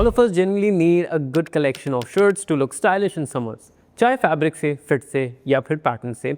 All of us generally need a good collection of shirts to look stylish in summers. चाहे fabric से, fit से या फिर pattern से,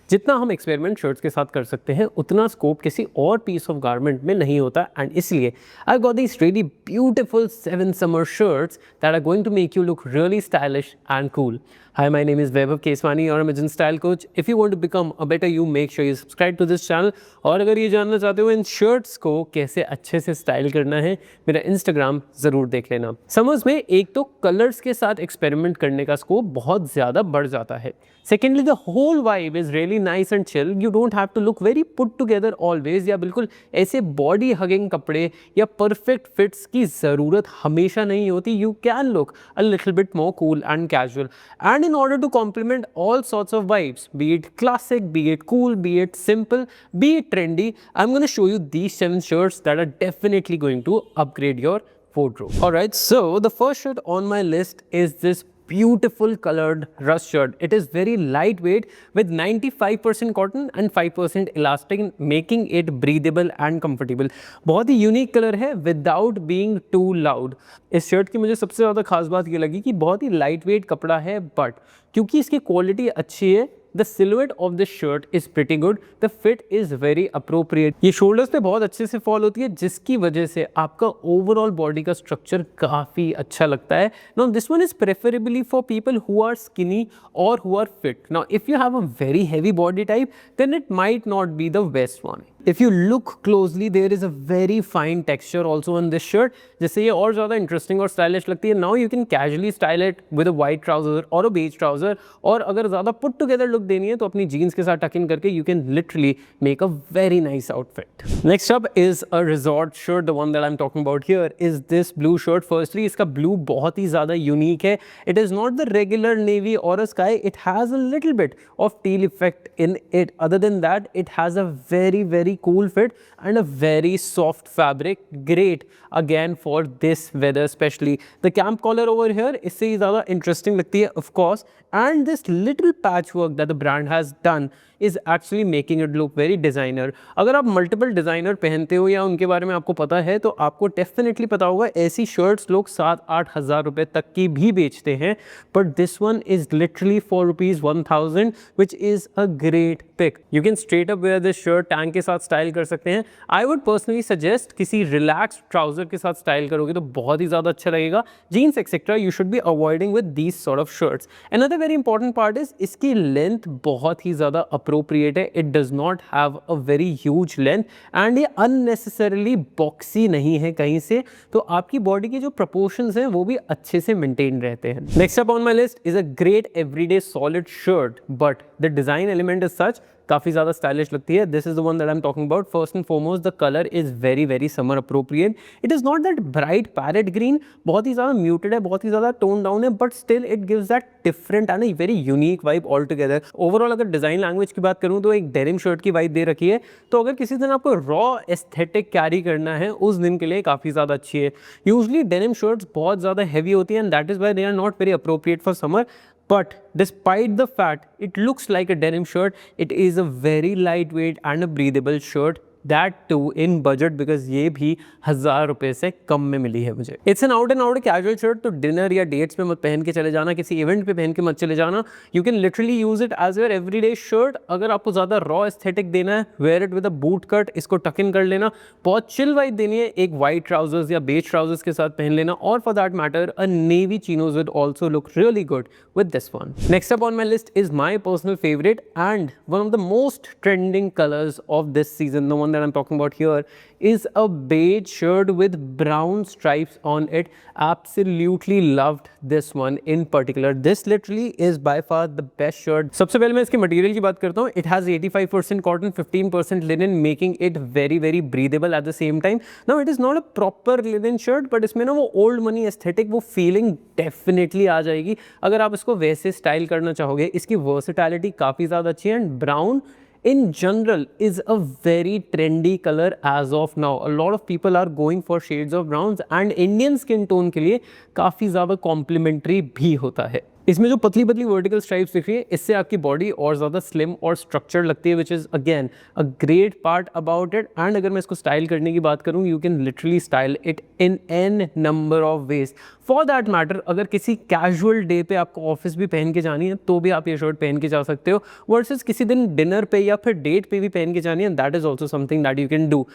जितना हम एक्सपेरिमेंट शर्ट्स के साथ कर सकते हैं उतना स्कोप किसी और पीस ऑफ गारमेंट में नहीं होता. एंड इसलिए I got these really beautiful 7 summer shirts that are going to make you look really stylish and cool. Hi, my name is Vaibhav Keswani और I'm a Gen Style Coach. If you want to become a better you, make sure you subscribe to this channel. और अगर ये जानना चाहते हो इन shirts को कैसे अच्छे से स्टाइल करना है, मेरा इंस्टाग्राम ज़रूर देख लेना. समर्स में एक तो कलर्स के साथ एक्सपेरिमेंट करने का स्कोप बहुत ज़्यादा बढ़ जाता है. Secondly, the whole vibe is really nice and chill. You don't have to look very put together always. या बिल्कुल ऐसे body hugging कपड़े या perfect fits की ज़रूरत हमेशा नहीं होती. You can look a little bit more cool and casual. And in order to complement all sorts of vibes, be it classic, be it cool, be it simple, be it trendy, I'm going to show you these 7 shirts that are definitely going to upgrade your wardrobe. Alright, so the first shirt on my list is this beautiful colored rush shirt. It is very lightweight with 95% cotton and 5% elastic, making it breathable and comfortable. बहुत ही unique colour है without being too loud. इस shirt की मुझे सबसे ज़्यादा खास बात ये लगी कि बहुत ही lightweight कपड़ा है, बट क्योंकि इसकी क्वालिटी अच्छी है, The silhouette of this shirt is pretty good. The fit is very appropriate. ये shoulders पे बहुत अच्छे से फॉल होती है, जिसकी वजह से आपका overall body का structure काफ़ी अच्छा लगता है. Now this one is preferably for people who are skinny or who are fit. Now if you have a very heavy body type, then it might not be the best one. If you look closely, there is a very fine texture also on this shirt, जिससे ये और ज़्यादा interesting और stylish लगती है. Now you can casually style it with a white trouser or a beige trouser. और अगर ज़्यादा put together look देनी है तो अपनी jeans के साथ tuck in करके you can literally make a very nice outfit. Next up is a resort shirt. The one that I'm talking about here is this blue shirt. Firstly, इसका blue बहुत ही ज़्यादा unique है. It is not the regular navy or a sky. It has a little bit of teal effect in it. Other than that, it has a very cool fit and a very soft fabric. Great again for this weather especially. The camp collar over here इससे ही ज़्यादा interesting लगती है of course, and this little patchwork that the brand has done is actually making it look very designer. अगर आप multiple designer पहनते हो या उनके बारे में आपको पता है तो आपको definitely पता होगा ऐसी shirts लोग 7-8 हज़ार रुपए तक की भी बेचते हैं, but this one is literally for ₹1,000, which is a great pick. You can straight up wear this shirt tank के साथ style कर सकते हैं. I would personally suggest किसी relaxed trouser के साथ style करोगे तो बहुत ही ज़्यादा अच्छा लगेगा. Jeans etc. you should be avoiding with these sort of shirts. Another very important part is इसकी length बहुत ही ज़्यादा appropriate है. It does not have a very huge length and ये unnecessarily boxy नहीं है कहीं से, तो आपकी body के जो proportions हैं वो भी अच्छे से maintain रहते हैं. Next up on my list is a great everyday solid shirt, but the design element is such काफ़ी ज़्यादा स्टाइलिश लगती है. This is the one that I am talking about. First and foremost the colour is very summer appropriate. It is not that bright parrot green, बहुत ही ज़्यादा muted है, बहुत ही ज़्यादा tone down है, but still it gives that different and very unique vibe all together. Overall अगर design language की बात करूँ तो एक डेनिम शर्ट की वाइब दे रखी है, तो अगर किसी दिन आपको रॉ एस्थेटिक कैरी करना है उस दिन के लिए काफ़ी ज़्यादा अच्छी है. यूजली डेनिम शर्ट्स बहुत ज़्यादा हैवी होती हैं and that is why they are not very appropriate for summer. But despite the fact it looks like a denim shirt, it is a very lightweight and a breathable shirt. That too in budget, because ये भी 1000 रुपए से कम में मिली है मुझे. It's an out and out casual shirt, तो dinner या dates में मत पहन के चले जाना, किसी इवेंट पे पहन के मत चले जाना. You can literally use it as your everyday shirt. अगर आपको ज़्यादा रॉ एस्थेटिक देना है, wear it with a boot cut, इसको टक इन कर लेना. बहुत चिल वाइब देनी है, एक वाइट ट्राउजर्स या बेज ट्राउजर्स के साथ पहन लेना, और for that matter a navy chinos would also look really good with this one. Next up on my list is my personal favorite and one of the most trending colors of this season. The one that I'm talking about here is a beige shirt with brown stripes on it. Absolutely loved this one in particular. This literally is by far the best shirt. सबसे पहले मैं इसके material की बात करता हूँ. It has 85% cotton, 15% linen, making it very breathable at the same time. Now it is not a proper linen shirt, but इसमें ना वो old money aesthetic, वो feeling definitely आ जाएगी अगर आप इसको वैसे स्टाइल करना चाहोगे. इसकी वर्सेटैलिटी काफ़ी ज़्यादा अच्छी है and brown in general is a very trendy color as of now. A lot of people are going for shades of browns and Indian skin tone के लिए काफ़ी ज़्यादा complimentary भी होता है. इसमें जो पतली पतली वर्टिकल स्ट्राइप्स दिख रही है, इससे आपकी बॉडी और ज़्यादा स्लिम और स्ट्रक्चर लगती है, which is again a great part about it. And अगर मैं इसको स्टाइल करने की बात करूँ, you can literally style it in an number of ways. For that matter अगर किसी कैजुअल डे पे आपको ऑफिस भी पहन के जानी है तो भी आप ये शर्ट पहन के जा सकते हो, वर्सेस किसी दिन डिनर पे या फिर डेट पे भी पहन के जानी है, that is also something that you can do.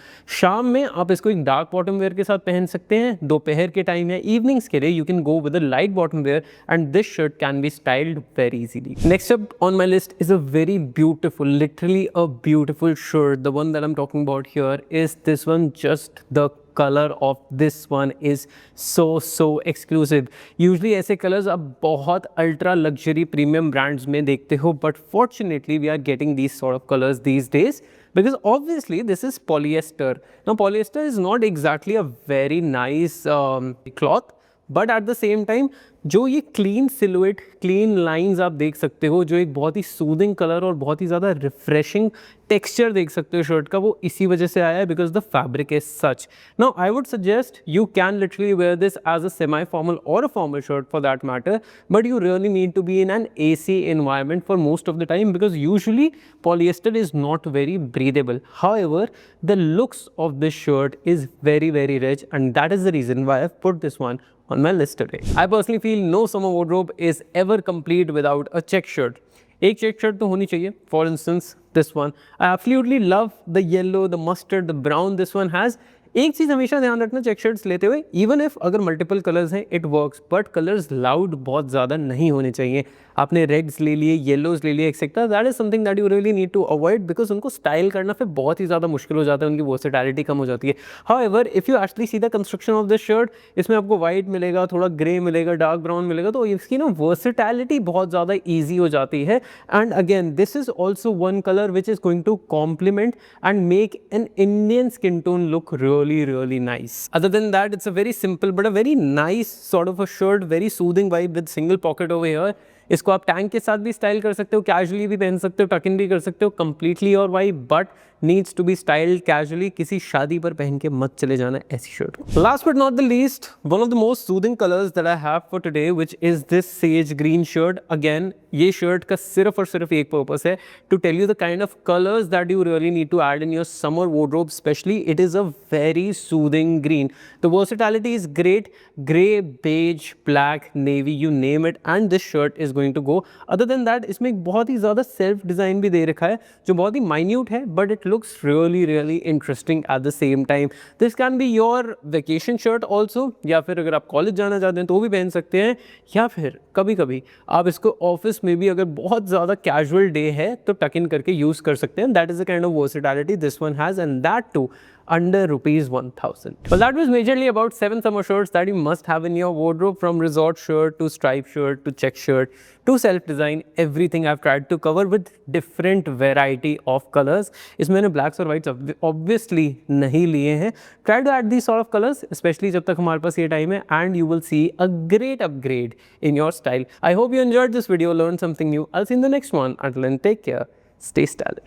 शाम में आप इसको एक डार्क बॉटम वेयर के साथ पहन सकते हैं, दोपहर के टाइम या इवनिंग्स के लिए you can go with a light bottom wear and this shirt can be styled very easily. Next up on my list is a very beautiful, literally a beautiful shirt. The one that I'm talking about here is this one. Just the color of this one is so exclusive. Usually ऐसे colors आप बहुत ultra luxury premium brands में देखते हो, but fortunately we are getting these sort of colors these days because obviously this is polyester. Now polyester is not exactly a very nice cloth, but at the same time जो ये clean silhouette, clean lines आप देख सकते हो, जो एक बहुत ही soothing colour और बहुत ही ज़्यादा रिफ्रेशिंग टेक्सचर देख सकते हो शर्ट का, वो इसी वजह से आया है because the fabric is such. Now I would suggest you can literally wear this as a semi formal और a formal shirt for that matter, but you really need to be in an AC environment for most of the time because usually polyester is not very breathable. However, the looks of this shirt is very rich and that is the reason why I've put this one on my list today. I personally feel no summer wardrobe is ever complete without a check shirt. एक check shirt तो होनी चाहिए. For instance, this one. I absolutely love the yellow, the mustard, the brown this one has. एक चीज़ हमेशा ध्यान रखना check shirts लेते हुए, इवन इफ अगर मल्टीपल कलर्स हैं it works, but colours loud बहुत ज़्यादा नहीं होने चाहिए. आपने रेड्स ले लिए, येलोज ले लिए etcetera, that is something that you really need to avoid because उनको स्टाइल करना फिर बहुत ही ज़्यादा मुश्किल हो जाता है, उनकी वर्सेटैलिटी कम हो जाती है. However if you actually see the construction of this shirt, इसमें आपको व्हाइट मिलेगा, थोड़ा ग्रे मिलेगा, डार्क ब्राउन मिलेगा, तो इसकी ना वर्सेटैलिटी बहुत ज़्यादा ईजी हो जाती है. And again this is also one colour which is going to complement and make an Indian skin tone look really nice. Other than that, it's a very simple but a very nice sort of a shirt, very soothing vibe with single pocket over here. इसको आप tank के साथ भी style कर सकते हो, casually भी पहन सकते हो, टक इन भी कर सकते हो, कंप्लीटली और why, but needs to be styled casually. किसी शादी पर पहन के मत चले जाना ऐसी shirt. Last but not the least, one of the most soothing colours that I have for today which is this sage green shirt. Again ये शर्ट का सिर्फ और सिर्फ एक पर्पस है, to tell you the kind of colours that you really need to add in your summer wardrobe specially. It is a very soothing green. The versatility is great. Grey, beige, black, navy, you name it, and this shirt is going to go. Other than that इसमें एक बहुत ही ज़्यादा self design भी दे रखा है जो बहुत ही minute है, but it looks really interesting at the same time. This can be your vacation shirt also, या फिर अगर आप कॉलेज जाना चाहते हैं तो भी पहन सकते हैं, या फिर कभी कभी आप इसको ऑफिस में भी अगर बहुत ज़्यादा कैजुअल डे है तो टक इन करके यूज़ कर सकते हैं. That is the kind of versatility this one has, and that too under ₹1,000. Well, that was majorly about 7 summer shirts that you must have in your wardrobe, from resort shirt to stripe shirt to check shirt to self design. Everything I've tried to cover with different variety of colors. इसमें मैंने blacks और whites obviously नहीं लिए हैं. Try to add these sort of colors, especially जब तक हमारे पास ये time है, and you will see a great upgrade in your style. I hope you enjoyed this video, learned something new. I'll see you in the next one. Until then, take care, stay stylish.